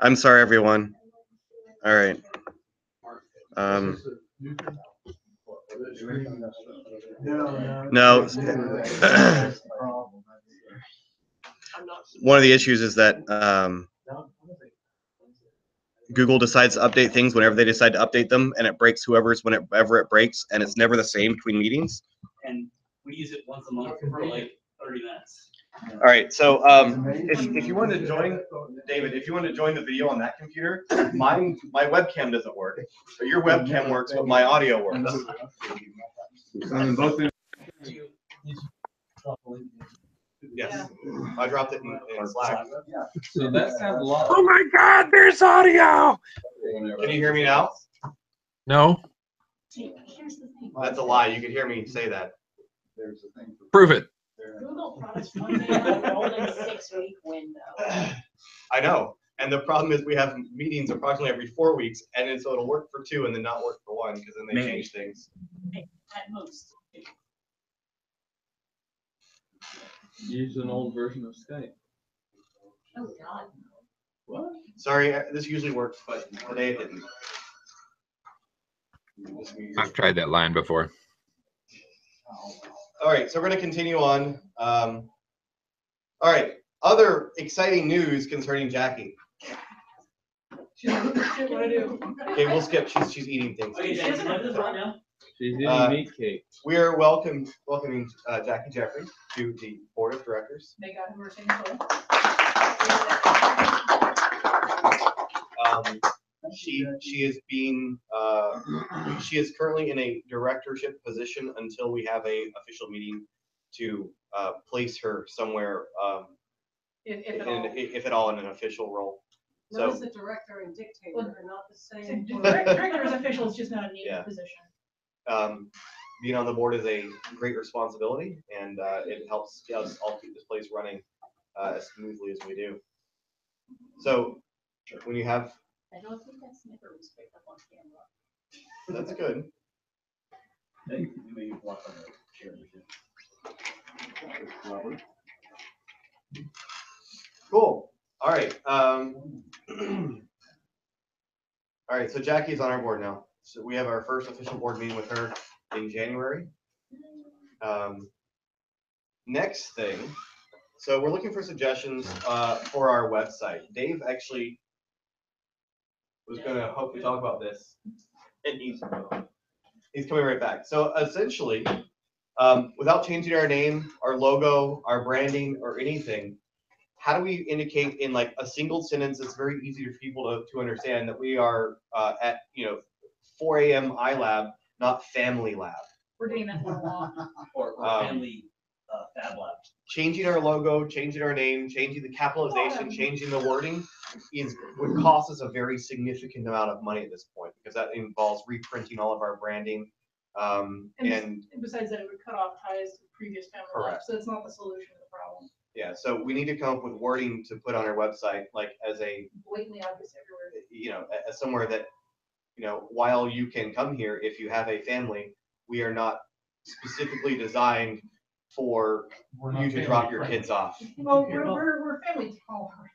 I'm sorry, everyone. All right. No. One of the issues is that Google decides to update things whenever they decide to update them, and it breaks whenever it breaks, and it's never the same between meetings. And we use it once a month for like 30 minutes. All right, so if you want to join, David, if you want to join the video on that computer, my webcam doesn't work. So your webcam works, but my audio works. Yes, I dropped it in Slack. So that sounds a lot. Oh my God, there's audio. Can you hear me now? No. That's a lie. You can hear me say that. Prove it. Google products one day on a rolling 6-week window. I know. And the problem is we have meetings approximately every 4 weeks, and so it'll work for 2 and then not work for 1 because then they change things. At most. Use an old version of Skype. Oh God. What? Sorry, this usually works, but today it didn't. I've tried that line before. All right, so we're going to continue on. All right, other exciting news concerning Jackie. Okay, we'll skip. She's eating things. Okay, Jackie, let this right now. She's eating meat cake. We are welcoming Jackie Jeffrey to the board of directors. They got her same She is being she is currently in a directorship position until we have a official meeting to place her somewhere, if at all, in an official role. No, So it's the director and dictator are not the same. Director is official, it's just not a named position. being on the board is a great responsibility, and it helps us all keep this place running as smoothly as we do. So when you have, I don't think that snicker was picked up on camera. that's good. Cool. All right. All right. So Jackie's on our board now. So we have our first official board meeting with her in January. Next thing. So we're looking for suggestions for our website. Dave actually was going to hopefully talk about this, and he's coming right back. So essentially, without changing our name, our logo, our branding, or anything, how do we indicate in like a single sentence that's very easy for people to understand that we are at 4 a.m. iLab, not FamiLAB? We're doing that for a long. Or family FabLab. Changing our logo, changing our name, changing the capitalization, changing the wording would cost us a very significant amount of money at this point, because that involves reprinting all of our branding. And besides that, it would cut off ties to previous FamiLAB, Correct. so it's not the solution to the problem. Yeah, so we need to come up with wording to put on our website, like as a, Blatantly obvious everywhere. as somewhere that, while you can come here, if you have a family, we are not specifically designed for you to drop your kids off. Well, we're family tolerant.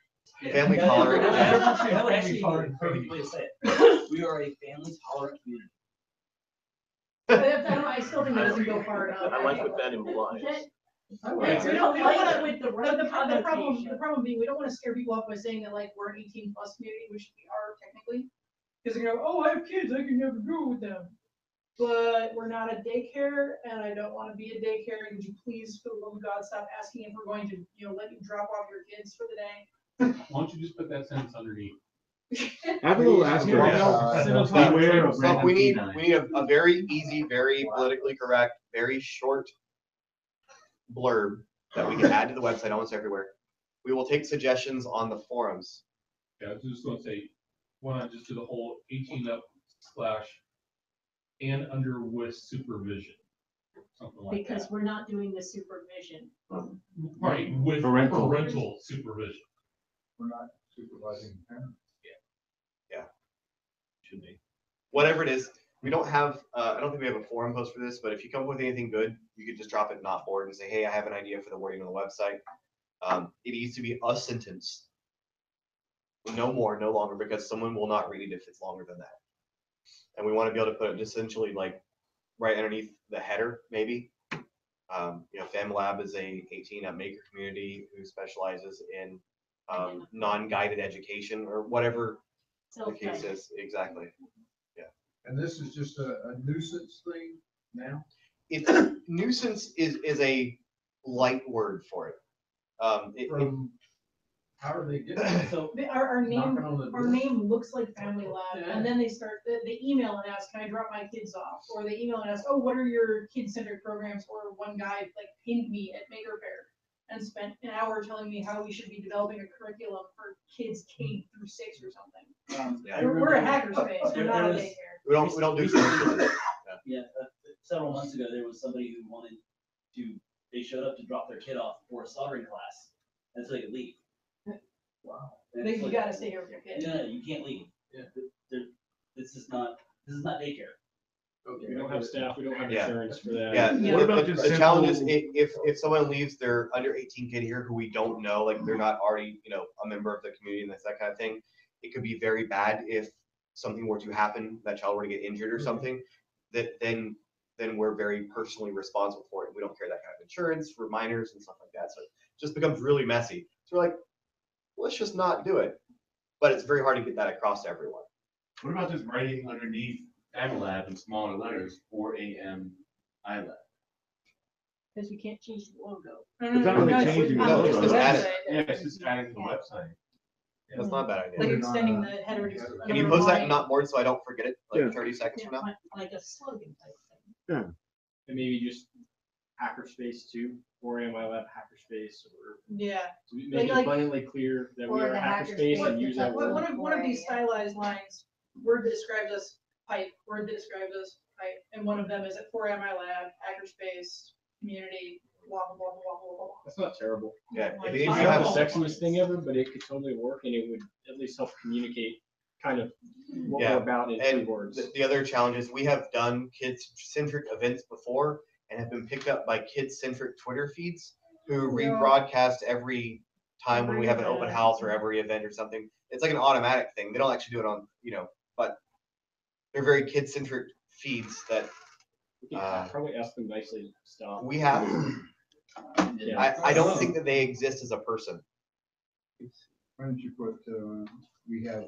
Family tolerant. That would actually be a perfect way to say it. We are a family tolerant community. I still think that doesn't go far enough. I like what that implies. We don't want to, with the problem being, we don't want to scare people off by saying that like we're an 18+ community, which we are technically, because they're gonna go, oh, I have kids, I can never go with them. But we're not a daycare, and I don't want to be a daycare. Would you please, for the love of God, stop asking if we're going to, let you drop off your kids for the day? Why don't you just put that sentence underneath? I have a little asterisk. So we need a very easy, very politically correct, very short blurb that we can add to the website almost everywhere. We will take suggestions on the forums. Yeah, I was just going to say, why not just do the whole 18 up / and under with supervision, something like Because that. we're not doing the supervision. Right, with parental supervision. We're not supervising parents. Yeah. Should be. Whatever it is, we don't have, I don't think we have a forum post for this, but if you come up with anything good, you could just drop it in Not Board and say, hey, I have an idea for the wording on the website. It needs to be a sentence. No more, no longer, because someone will not read it if it's longer than that. And we want to be able to put it essentially like right underneath the header, maybe. FamiLAB is a 18-up maker community who specializes in non-guided education or whatever the case is. Exactly. And this is just a nuisance thing now? It's nuisance is a light word for it. From, how are they getting it? So, Our Knocking on the name, our door? name looks like FamiLAB, Yeah. and then they email and ask, can I drop my kids off? Or they email and ask, oh, what are your kid-centered programs? Or one guy like pinged me at Maker Fair and spent an hour telling me how we should be developing a curriculum for kids K through 6 or something. Yeah. We're a hackerspace, we're not a There was- daycare. we don't do curriculum. yeah, several months ago, there was somebody who wanted they showed up to drop their kid off for a soldering class, and so they could leave. Wow. And it's You like, gotta stay here with your kid. No, you can't leave. Yeah. This is not daycare. Okay, We don't have staff, we don't have Yeah. insurance for that. Yeah. Yeah. What about the just challenge is simple- if someone leaves their under 18 kid here who we don't know, like they're not already, a member of the community and that kind of thing, it could be very bad if something were to happen, that child were to get injured or something, that then we're very personally responsible for it. We don't carry that kind of insurance for minors and stuff like that. So it just becomes really messy. So we're like, let's just not do it. But it's very hard to get that across to everyone. What about just writing underneath FamiLAB in smaller letters, 4 a.m. iLab? Because we can't change the logo. It's not really changing the No, it's logo. just add it. Website. Yeah, it's just adding to the website. That's not a bad Like idea. extending the header. Can you post that in not more so I don't forget it, like Yeah. 30 seconds from now? Like a slogan type thing. And maybe just hackerspace too, 4 a.m. iLab hackerspace, or Yeah. to make it Like- abundantly clear that we Or are a the hackerspace hackerspace and use that One word. of these stylized lines, word that describes us, pipe, word that describes us, pipe, and one of them is at 4 MI Lab, hackerspace, community, blah, blah, blah, blah, blah, blah. That's not terrible. Yeah. Like, If It's you I not have the don't- sexiest thing ever, but it could totally work, and it would at least help communicate kind of what Yeah, we're about in 3 And words. the other challenge is we have done kid-centric events before and have been picked up by kid-centric Twitter feeds who Yeah. rebroadcast every time when we have an open event. house or every event or something. It's like an automatic thing. They don't actually do it on, but they're very kid-centric feeds that We can probably ask them nicely to stop. we have. Yeah. I don't think that they exist as a person. Why don't you put, we have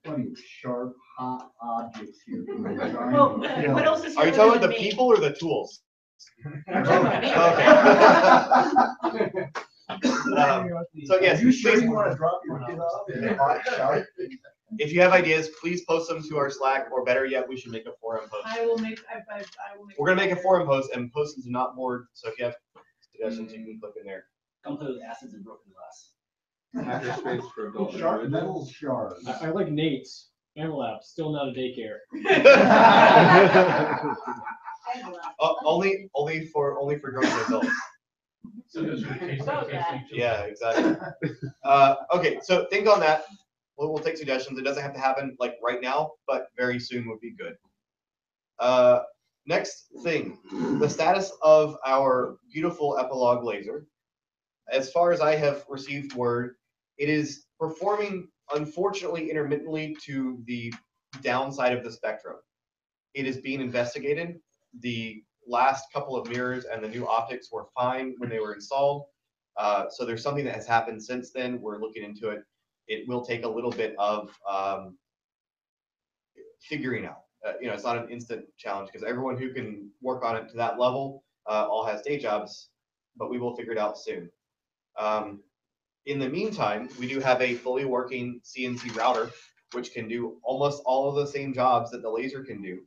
plenty of sharp, hot objects here. Well, what else is Are you here talking other about the than me? people or the tools? I'm talking about me. Okay. So yes, You sure please, you wanna drop your kid off in a hot shower? if you have ideas, please post them to our Slack, or better yet, we should make a forum post. I will make. I will make. We're gonna make a forum post and post them to Not Bored, so if you have suggestions, you can click in there. Come play with acids and broken glass. Hackerspace for adult. Sharp metal shards. I like Nate's. FamiLAB, still not a daycare. Only for drunk adults. So that's what it tastes like. About that. Yeah, exactly. Okay, so think on that. We'll take suggestions. It doesn't have to happen like right now, but very soon would be good. Next thing, the status of our beautiful epilogue laser. As far as I have received word, it is performing unfortunately intermittently to the downside of the spectrum. It is being investigated. The last couple of mirrors and the new optics were fine when they were installed. So there's something that has happened since then. We're looking into it. It will take a little bit of figuring out. It's not an instant challenge because everyone who can work on it to that level all has day jobs, but we will figure it out soon. In the meantime, we do have a fully working CNC router, which can do almost all of the same jobs that the laser can do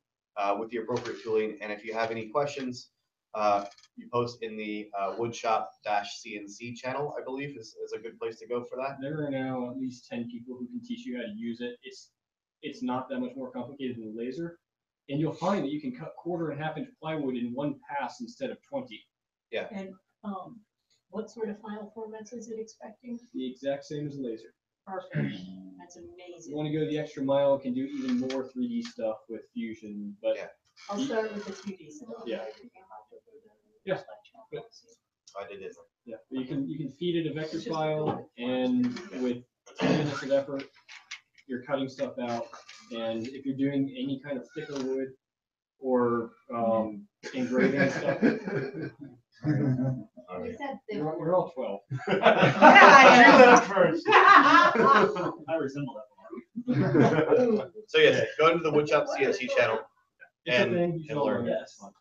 with the appropriate tooling. And if you have any questions, you post in the woodshop-CNC channel, I believe, is a good place to go for that. There are now at least 10 people who can teach you how to use it. It's not that much more complicated than the laser. And you'll find that you can cut 1/4 and 1/2 inch plywood in one pass instead of 20. And, what sort of file formats is it expecting? The exact same as the laser. Perfect. That's If you amazing. want to go the extra mile, it can do even more 3D stuff with Fusion. But Yeah. I'll start with the 2D stuff. Yeah. Yeah. I did it. yeah, but you can feed it a vector file, and with 10 minutes of effort, you're cutting stuff out, and if you're doing any kind of thicker wood or engraving stuff, You said they you're all 12. First. I resemble that one. So yes, go into the Woodshop CNC channel, It's a And- thing, you should and all learn. learn it. Yes. It's fun.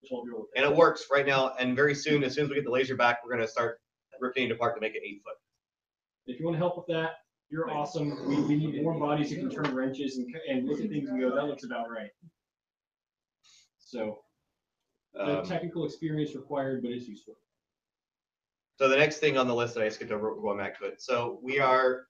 12-year-old. and it works right now. And very soon, as soon as we get the laser back, we're gonna start ripping it apart to make it 8 foot. If you want to help with that, you're awesome. We need more bodies who can turn wrenches and look at things and go, that looks about right. So, the Um, technical experience required, but it's useful. So the next thing on the list that I skipped over, we're going back to it. So we are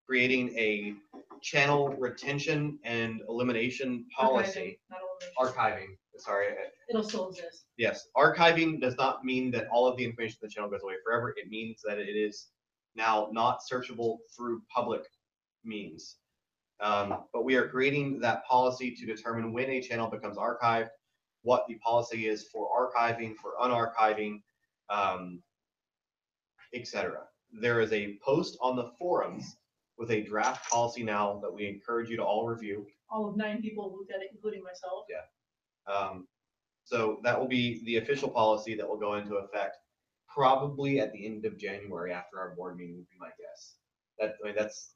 creating a channel retention and elimination policy. Not elimination. Archiving, sorry. It'll still exist. Yes, archiving does not mean that all of the information in the channel goes away forever. It means that it is now not searchable through public means. But we are creating that policy to determine when a channel becomes archived, what the policy is for archiving, for unarchiving, etc. There is a post on the forums with a draft policy now that we encourage you to all review. All of 9 people looked at it, including myself. So that will be the official policy that will go into effect probably at the end of January after our board meeting, would be my guess. That's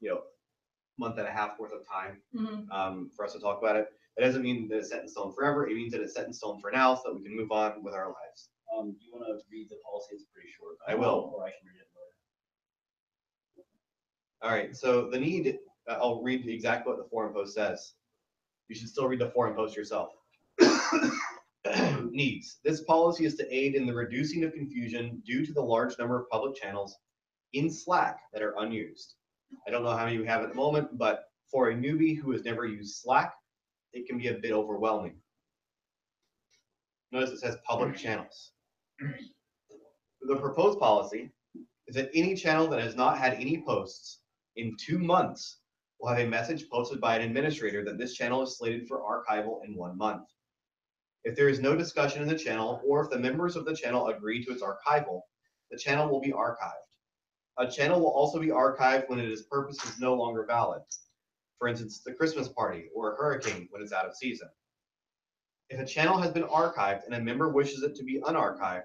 month and a half worth of time Mhm. for us to talk about it. It doesn't mean that it's set in stone forever. It means that it's set in stone for now, so that we can move on with our lives. Do you want to read the policy? It's pretty short. I will. Or I can read it later. All right. So the need. I'll read exactly what the forum post says. You should still read the forum post yourself. Needs. This policy is to aid in the reducing of confusion due to the large number of public channels in Slack that are unused. I don't know how many you have at the moment, but for a newbie who has never used Slack, it can be a bit overwhelming. Notice it says public channels. The proposed policy is that any channel that has not had any posts in 2 months will have a message posted by an administrator that this channel is slated for archival in 1 month. If there is no discussion in the channel, or if the members of the channel agree to its archival, the channel will be archived. A channel will also be archived when its purpose is no longer valid. For instance, the Christmas party or a hurricane when it's out of season. If a channel has been archived and a member wishes it to be unarchived,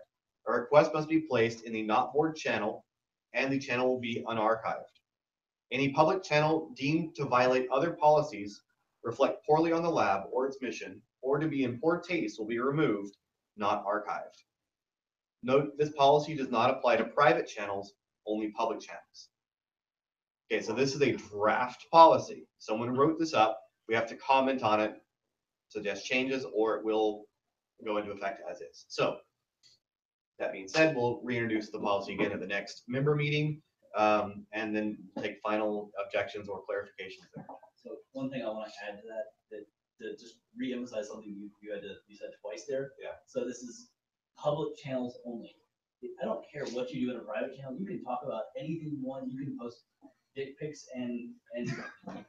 a request must be placed in the not board channel and the channel will be unarchived. Any public channel deemed to violate other policies, reflect poorly on the lab or its mission, or to be in poor taste will be removed, not archived. Note this policy does not apply to private channels, only public channels. Okay, so this is a draft policy. Someone wrote this up. We have to comment on it, suggest changes, or it will go into effect as is. So that being said, we'll reintroduce the policy again at the next member meeting, and then take final objections or clarifications there. So one thing I want to add to that, to just re-emphasize something you said twice there. Yeah. So this is public channels only. I don't care what you do in a private channel. You can talk about anything you want. You can post dick pics and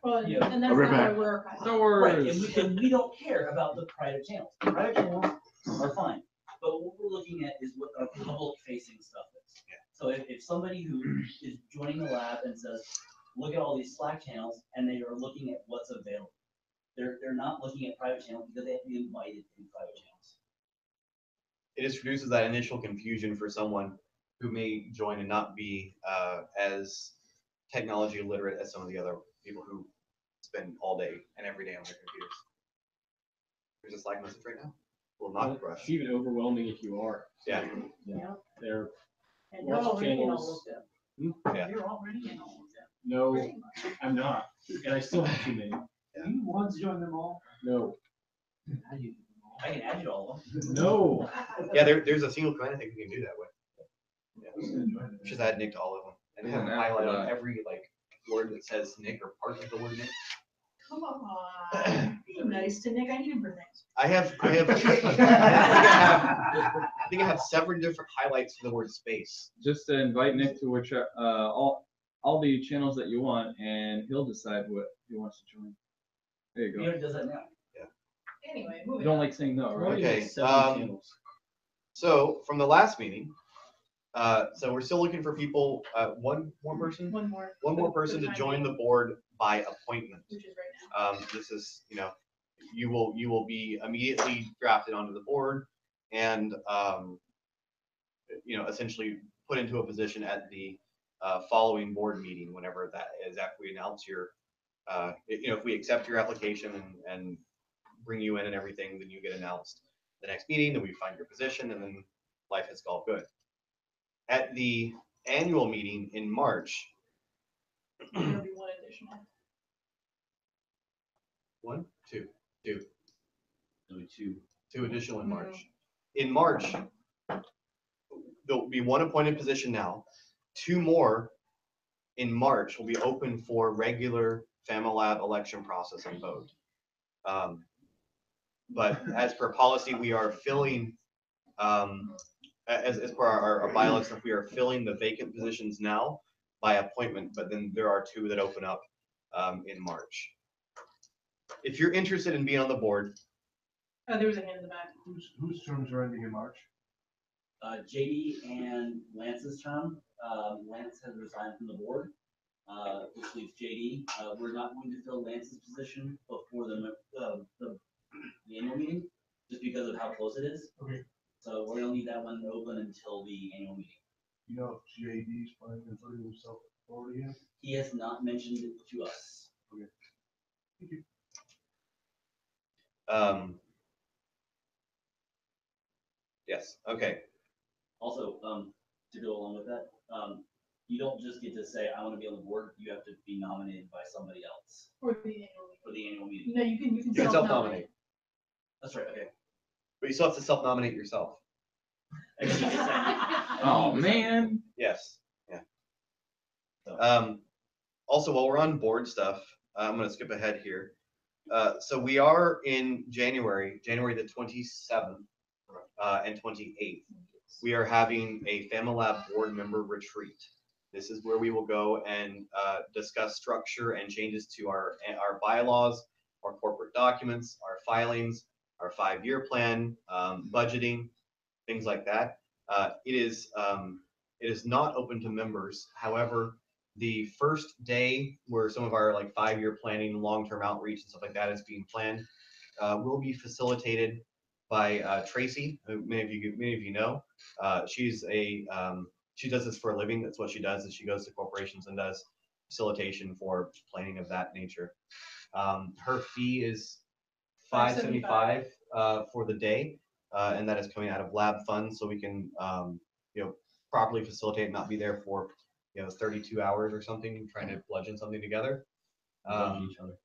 Well, Yeah. and that's I'll be not why back. we're archiving. Star right, Wars. and we don't care about the private channels. The private channels are fine, but what we're looking at is what our public-facing stuff is. Yeah. So if somebody who is joining the lab and says, "Look at all these Slack channels," and they are looking at what's available, they're not looking at private channels because they have to be invited in private channels. It introduces that initial confusion for someone who may join and not be as technology literate as some of the other people who spend all day and every day on their computers. There's a Slack message right now. Will not brush. It's even overwhelming if you are. Yeah. Yeah. They're And you're lots of already in all channels. of them. Yeah. You're already in all of them. No, Pretty much. I'm not, and I still have too many. You want to join them all? No, I can add you to all of them. no. Yeah, there's a single command I think we can do that with. Yeah. Just add Nick to all of them and have him Yeah, highlight on that. every word that says Nick or part of the word Nick. Come on, be nice to Nick. I need him for things. I think I have several different highlights for the word space. Just to invite Nick to which all the channels that you want, and he'll decide what he wants to join. There you He go. already does that now. Anyway, You moving don't on. like saying no, right? Okay, 7 channels. So from the last meeting, So we're still looking for people, one more person? One more. One more for person to time join the being, board by appointment. which is right now. This is, you will be immediately drafted onto the board and, essentially put into a position at the following board meeting, whenever that is, after we announce your, if we accept your application and bring you in and everything, then you get announced the next meeting, then we find your position, and then life is all good. At the annual meeting in March, There'll be one additional. one, two, Only two. two additional in March. In March, there'll be one appointed position now. Two more in March will be open for regular FamiLAB election process and vote. But as per policy, we are filling, as per our bylaws, we are filling the vacant positions now by appointment, but then there are two that open up in March. If you're interested in being on the board, There was a hand in the back. Whose terms are ending in March? JD and Lance's term, Lance has resigned from the board, which leaves JD. We're not going to fill Lance's position before the annual meeting, just because of how close it is. Okay. So we're gonna leave that one open until the annual meeting. You know if JD's planning on putting himself forward again? He has not mentioned it to us. Thank you. yes, okay. Also, to go along with that, you don't just get to say, I wanna be on the board, you have to be nominated by somebody else For the annual for the annual meeting. meeting. No, you can You can self-nominate. self-nominate, That's right, okay. but you still have to self-nominate yourself. I guess you could say. Oh, man. Yes, yeah. Also, while we're on board stuff, I'm gonna skip ahead here. So we are in January the 27th and 28th. We are having a FamiLAB board member retreat. This is where we will go and discuss structure and changes to our bylaws, our corporate documents, our filings, our 5-year plan, budgeting, things like that. It is not open to members. However, the first day where some of our 5-year planning, long-term outreach and stuff like that is being planned, will be facilitated by Tracy, who many of you know. She does this for a living. That's what she does, is she goes to corporations and does facilitation for planning of that nature. Her fee is $575 for the day, and that is coming out of lab funds, so we can properly facilitate and not be there for 32 hours or something trying to bludgeon something together. Each other.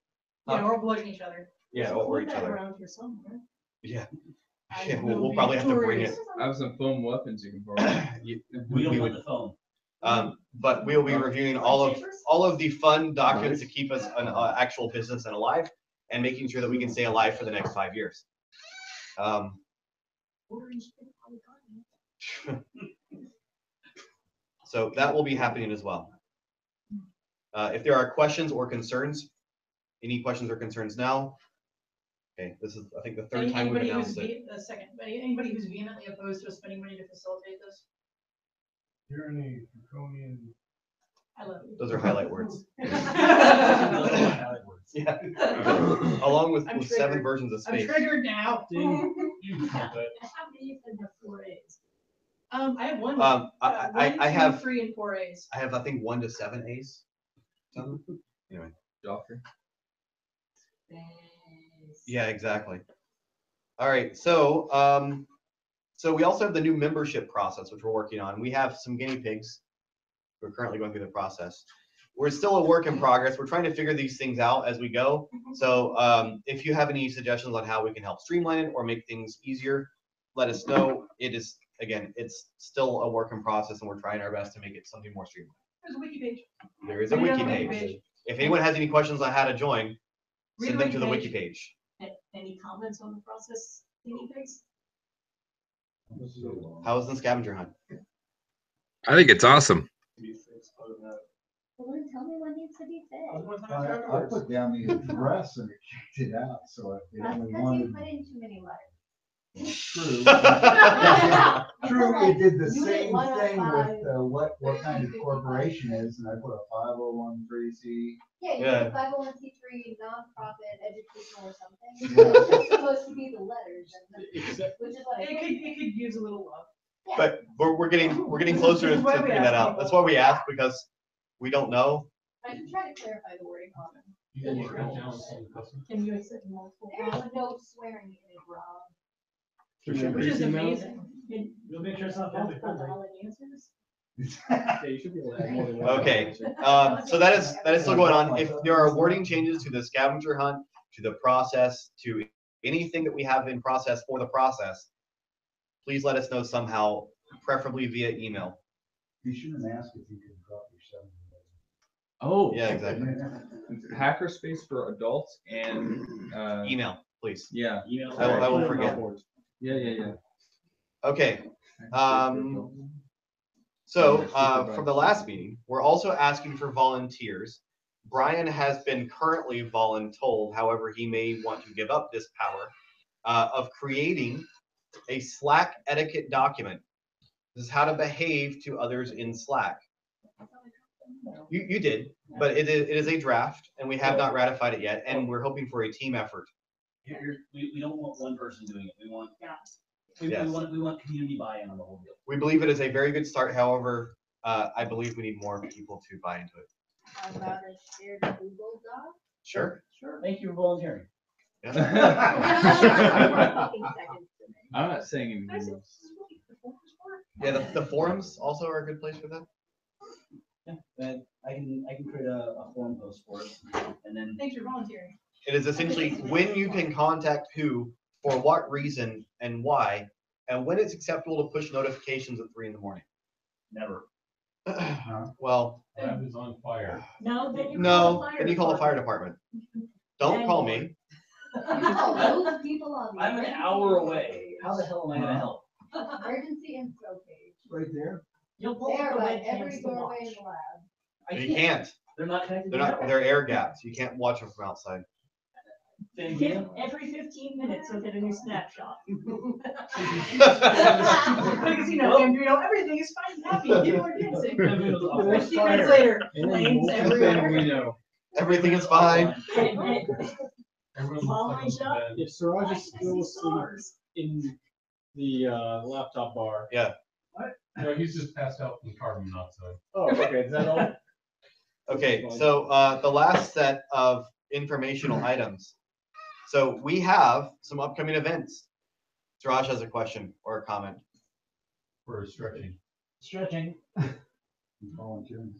Yeah, or bludgeon each other. Yeah, or each Put that other. around here somewhere. Yeah. I Yeah, will we'll be probably have to bring it. victorious. I have some foam weapons you can borrow. We don't we want would, the phone. but we'll be reviewing all of the fun documents to keep us an actual business and alive, and making sure that we can stay alive for the next 5 years. So that will be happening as well. If there are questions or concerns, any questions or concerns now? Okay, this is, I think, the third time we've announced it. Anybody who's vehemently opposed to us spending money to facilitate this? You're any draconian. I love you. Those are highlight words. Highlight words. Yeah. Along with I'm 7 triggered. versions of I'm space. triggered now. You know that. How many of them have 4 A's? I have one. I have 3 and 4 A's. I have, I think, 1 to 7 A's. Anyway. Joffrey. Yeah, exactly. All right, so so we also have the new membership process, which we're working on. We have some guinea pigs. We're currently going through the process. We're still a work in progress. We're trying to figure these things out as we go. So if you have any suggestions on how we can help streamline it or make things easier, let us know. It is, again, it's still a work in process, and we're trying our best to make it something more streamlined. There's a wiki page. There is a wiki page. If anyone has any questions on how to join, send them to the wiki page. Any comments on the process, guinea pigs? How was the scavenger hunt? I think it's awesome. Well, then tell me what needs to be fixed. I put down the address and it kicked it out, so they That's only because you wanted. put in too many letters. True. True, it did the same thing with what kind of corporation is, and I put a 501(c)(3). Yeah, you Yeah. have 501(c)(3 nonprofit educational or something. It's supposed to be the letters, which is what I think. It could use a little love. Yeah. But we're getting closer to Why we figuring that ask out. That's why we ask, because we don't know. I can try to clarify the wording on it. You can work it down some custom. Can you accept multiple? There's no swearing in it, Rob. Which is amazing. You'll make sure it's not Multiple valid answers? Yeah, you should be able to have more than one. Okay. So that is still going on. If there are wording changes to the scavenger hunt, to the process, to anything that we have in process for the process, please let us know somehow, preferably via email. You shouldn't ask if you can drop your 7. Oh, Yeah, exactly. Hackerspace for adults and Email, please. yeah, Email. I will forget. yeah. Okay. So from the last meeting, we're also asking for volunteers. Brian has been currently voluntold, however, he may want to give up this power of creating a Slack etiquette document. This is how to behave to others in Slack. You did, but it is a draft, and we have not ratified it yet, and we're hoping for a team effort. We don't want one person doing it. We want, Yes. we want community buy-in on the whole deal. We believe it is a very good start. However, I believe we need more people to buy into it. How about a shared Google Doc? Sure. Sure. Thank you for volunteering. Yeah. Fucking seconds to me. I'm not saying anything else. Yeah, the forums also are a good place for that. Yeah, and I can create a forum post for it, and then Thanks for volunteering. It is essentially when you can contact who, for what reason, and why, and when it's acceptable to push notifications at 3 in the morning. never. Well, Lab is on fire. No, then you call no, the fire then you call the fire department. Don't call me. Oh, those people on the. I'm an hour away. How the hell am I gonna help? Emergency info page. Right there. You'll pull There, up the by webcams every to watch. doorway in the lab. I You can't. They're not connected. They're air gaps. You can't watch them from outside. Same here. Every 15 minutes, you'll get a new snapshot. Because you know, everything is fine and happy. People are dancing. 15 minutes later, And then flames most of everywhere. them we know. Everything is fine. Everyone Following looks like shot. the bed. If Siraj is I still see asleep stars. in the laptop bar. No, he's just passed out from carbon monoxide. Oh, okay, is that all? Okay, so the last set of informational items. So we have some upcoming events. Suraj has a question or a comment. For stretching. Stretching. Volunteering.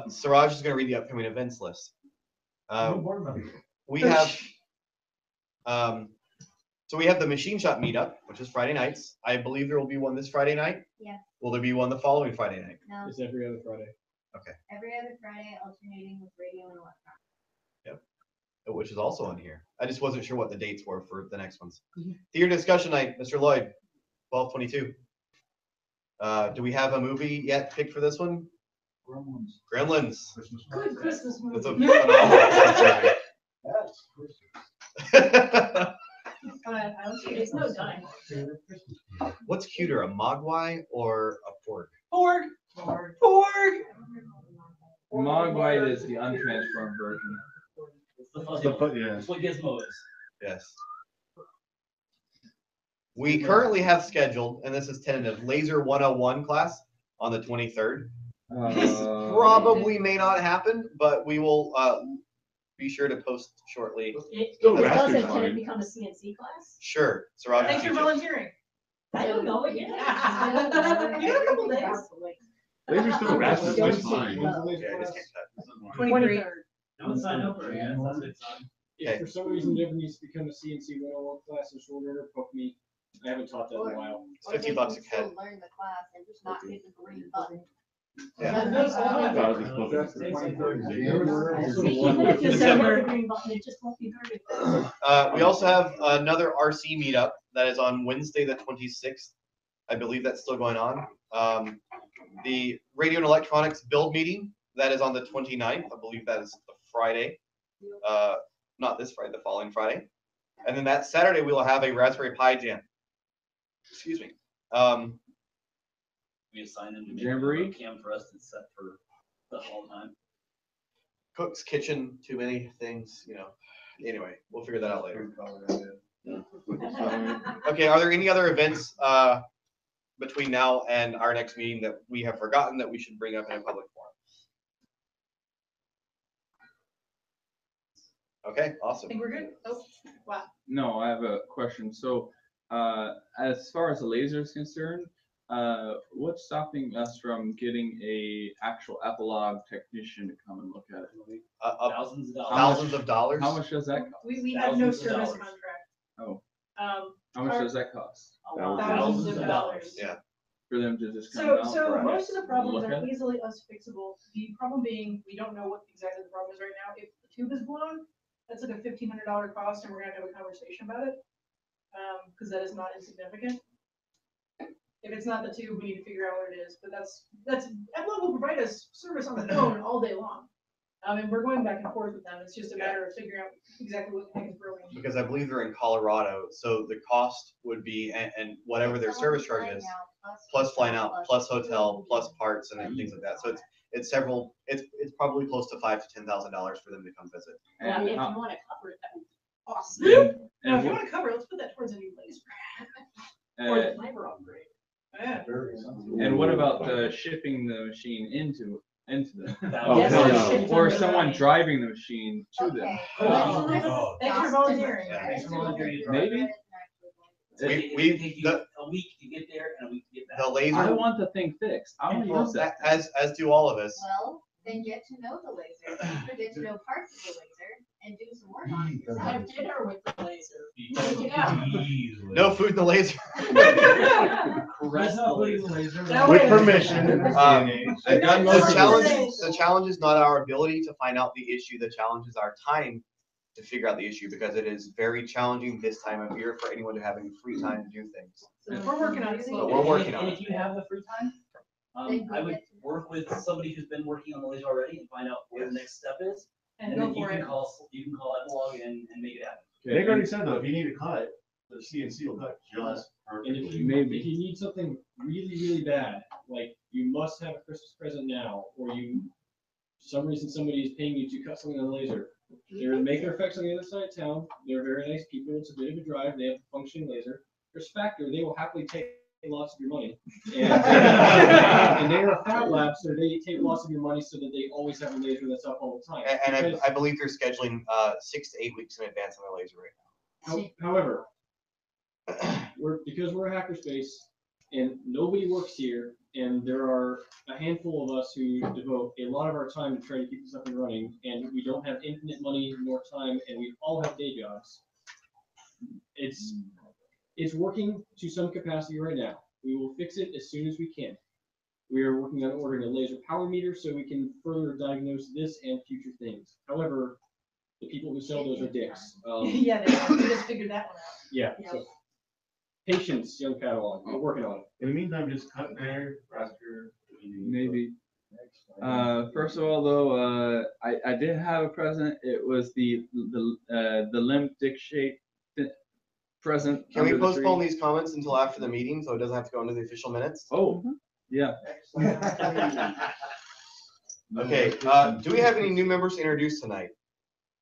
Suraj is going to read the upcoming events list. New board member. We have so we have the Machine Shop meetup, which is Friday nights. I believe there will be one this Friday night. Yeah. Will there be one the following Friday night? No, It's every other Friday. every other Friday alternating with radio and electronic. Which is also on here. I just wasn't sure what the dates were for the next ones. Theater discussion night, Mr. Lloyd, 12/22. Do we have a movie yet picked for this one? Gremlins. Christmas. Good Christmas That's a movie. phenomenal That's Christmas. Christmas I don't see It's no dime. Favorite Christmas movie. What's cuter, a mogwai or a porg? Porg. Porg. Mogwai is the untransformed version. It's the fuzzy one. Yeah. It's what Gizmo is. Yes. We currently have scheduled, and this is tentative, Laser 101 class on the 23rd. This probably may not happen, but we will be sure to post shortly. Still It Raspberry doesn't, can it fine. become a CNC class? Sure, Siraj. Thanks for volunteering. I don't know it yet. You got a couple days. Laser's still Raspberry, Don't just see fine. the- Yeah, I just can't cut. 23. No one signed up for it yet. That's what it's on. If for some reason it ever needs to become a CNC 101 class in short order, book me. I haven't taught that in a while. It's $50 a Still head. learn the class and just not hit the green button. Yeah. That was explosive. That's the 23rd of Even January. if you December. set the green button, it just won't be very. We also have another RC meetup that is on Wednesday, the 26th. I believe that's still going on. The radio and electronics build meeting, that is on the 29th. I believe that is the Friday. Not this Friday, the following Friday. And then that Saturday, we will have a Raspberry Pi Jam. Excuse me. We assigned them to make Jamboree? a cam for us to set for stuff all the time. Cook's Kitchen, too many things, you know. Anyway, we'll figure that out later. Okay, are there any other events between now and our next meeting that we have forgotten that we should bring up in a public forum? Okay, I awesome. think we're good. Oh, wow. No, I have a question. So, as far as the laser is concerned, what's stopping us from getting a actual FamiLAB technician to come and look at it? Thousands of dollars. Thousands of dollars. How much does that cost? We have no Thousands of service dollars. contract. Oh, How much does that cost Thousands of dollars. Yeah. for them to just come So, down? so for most of the problems look are at it? easily us fixable. The problem being, we don't know what exactly the problem is right now. If the tube is blown, that's like a $1,500 cost, and we're gonna have to have a conversation about it. Because that is not insignificant. If it's not the tube, we need to figure out what it is, but that's, FamiLAB will provide us service on the phone all day long. And we're going back and forth with them. It's just a matter of figuring out exactly what the heck is broken. Because I believe they're in Colorado, so the cost would be, and whatever their service charge is, plus flying out, plus hotel, plus parts and things like that. So it's several, it's probably close to $5,000 to $10,000 for them to come visit. Well, And if you how- wanna cover it, that would be awesome. Now, and if you what- wanna cover it, let's put that towards a new laser. Or the fiber upgrade. Yeah. and what about shipping the machine into the? Yes, or- yes. Or someone driving the machine to them? Okay. Oh. Thanks for volunteering. Yeah. Thanks for volunteering. Maybe. So We- it's we- gonna take you a week to get there and a week to get back. The laser, I want the thing fixed. I want to well, use that. as do all of us. Well, then get to know the laser, or get to know parts of the laser, and do some work on it yourself. Have dinner with the laser. Easily. No food in the laser. Caress the laser. No With way. permission. The challenge is not our ability to find out the issue. The challenge is our time to figure out the issue, because it is very challenging this time of year for anyone to have any free time to do things. We're working on it But slowly. we're working on And it. if you have the free time, I would work with somebody who's been working on the laser already and find out where the next step is. And And go then you for can it. call FamiLAB and make it happen. Okay, Nick already said though, if you need to cut, the CNC will cut just And if perfectly. you, Maybe. if you need something really, really bad, like you must have a Christmas present now, or you, for some reason somebody is paying you to cut something on the laser. They're in Maker Effects on the other side of town. They're very nice people. It's a bit of a drive. They have a functioning laser. There's Factor. They will happily take lots of your money. And, and they are FamiLAB, so they take lots of your money so that they always have a laser that's up all the time. And Because- I believe they're scheduling 6 to 8 weeks in advance on their laser right However, because we're a hackerspace and nobody works here, and there are a handful of us who devote a lot of our time to try to keep this up and running, and we don't have infinite money nor time, and we all have day jobs. It's working to some capacity right now. We will fix it as soon as we can. We are working on ordering a laser power meter so we can further diagnose this and future things. However, the people who sell those are dicks. Yeah, they just figured that one out. Yeah. So, patience, young Padawan. We're working on it. In the meantime, just cut there, raster. Maybe. First of all, though, I did have a present. It was the limp dick shape present. Can we under the postpone tree. these comments until after the meeting so it doesn't have to go into the official minutes? Oh, yeah. Okay, do we have any new members to introduce tonight?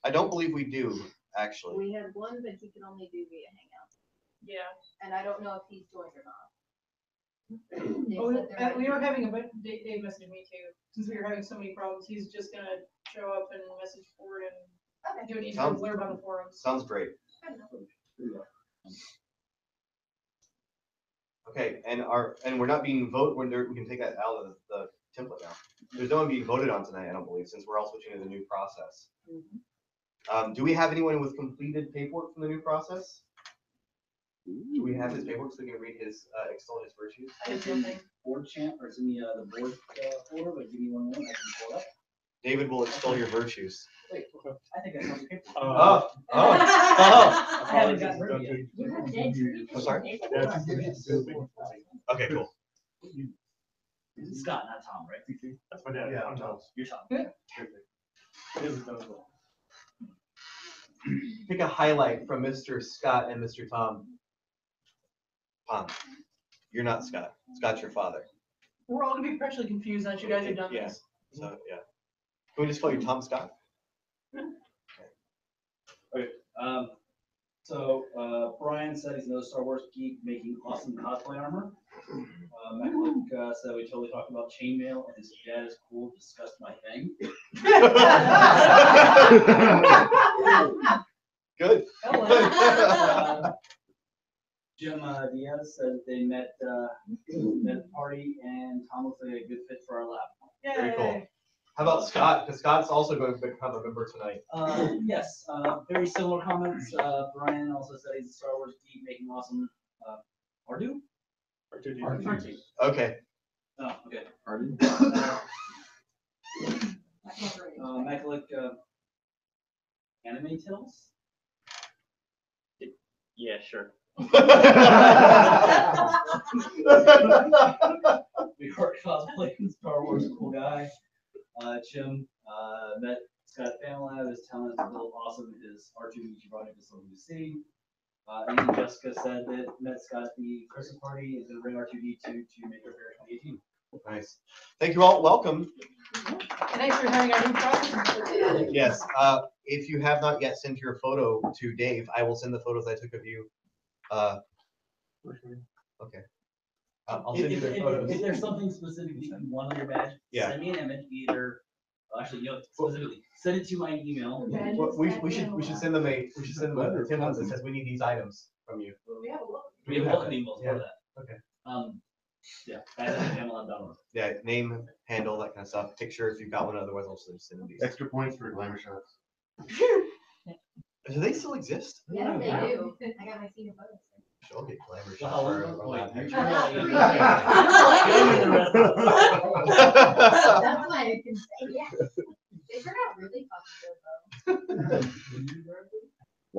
I don't believe we do, actually. We had one, but he can only do via Hangout, Yeah. and I don't know if he's joined or not. They Oh, said there might we be- were having a bunch, Dave messaged me too, since we were having so many problems, he's just gonna show up and message forward and Okay. do an easy Sounds- blurb on the forums. Sounds great. Okay, and we're not being we can take that out of the template now. There's no one being voted on tonight, I don't believe, since we're all switching to the new process. Do we have anyone with completed paperwork from the new process? Do we have his paperwork so we can read his, extol his virtues? I have something. Board champ, or it's in the board floor, but give me one moment, I can pull it up. David will extol your virtues. Wait, I think I found the paper. Oh. I haven't gotten rid of it yet. You have dead trees. I'm sorry? Okay, cool. Scott, not Tom, right? That's my dad. Yeah. I'm Tom. You're Tom. Good. His is done as well. pick a highlight from Mr. Scott and Mr. Tom. Tom, you're not Scott. Scott's your father. We're all gonna be perpetually confused that you guys have done Yeah. this. So yeah. Can we just call you Tom Scott? Brian said he's another Star Wars geek making awesome cosplay armor. McLick said we totally talked about chainmail and his dad is cool, discussed my thing. Good. Jim Diaz said they met at the party and Tom looks like a good fit for our lab. Very cool. How about Scott? Because Scott's also going to become a member tonight. Yes, very similar comments. Brian also said he's a Star Wars geek making awesome R2? R2. Okay. Oh, okay. Pardon? McLick, anime tales? Yeah, sure. We heard cosplaying Star Wars, cool guy. Jim met Scott at FamiLAB, is telling us to build awesome his R2D2 project is something to see. And Jessica said that met Scott at the Christmas party, is going to bring R2D2 to make her fair 2018. Nice. Thank you all. Welcome. And thanks for having our new process. Yes. If you have not yet sent your photo to Dave, I will send the photos I took of you. Okay. I'll send you the photos. If there's something specific that you want on your badge, Yeah. send me an image, either, actually, specifically, send it to my email. Well, we should send them a template that says we need these items from you. We have a look. We have welcome emails Yeah. for that. Okay. Yeah, that's at FamiLAB.org. Yeah, name, handle, that kind of stuff. Picture if you've got one. Otherwise, I'll just send them these. Extra points for glamour shots. Do they still exist? Yeah, they do. I got my senior photos. Should all get glamour Well, shots for a lab you picture. turn out you- That's why I can say, yeah. They turn out really fucking good though.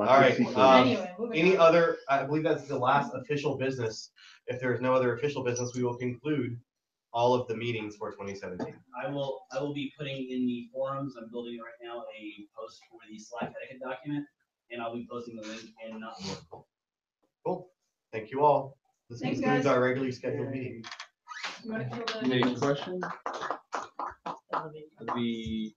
All right. Anyway, moving Any on. other? I believe that's the last official business. If there is no other official business, we will conclude all of the meetings for 2017. I will be putting in the forums, I'm building right now a post for the Slack etiquette document, and I'll be posting the link in not Cool. Thank you all. This Thanks, concludes guys. our regularly scheduled meeting. You wanna kill the- Any questions? The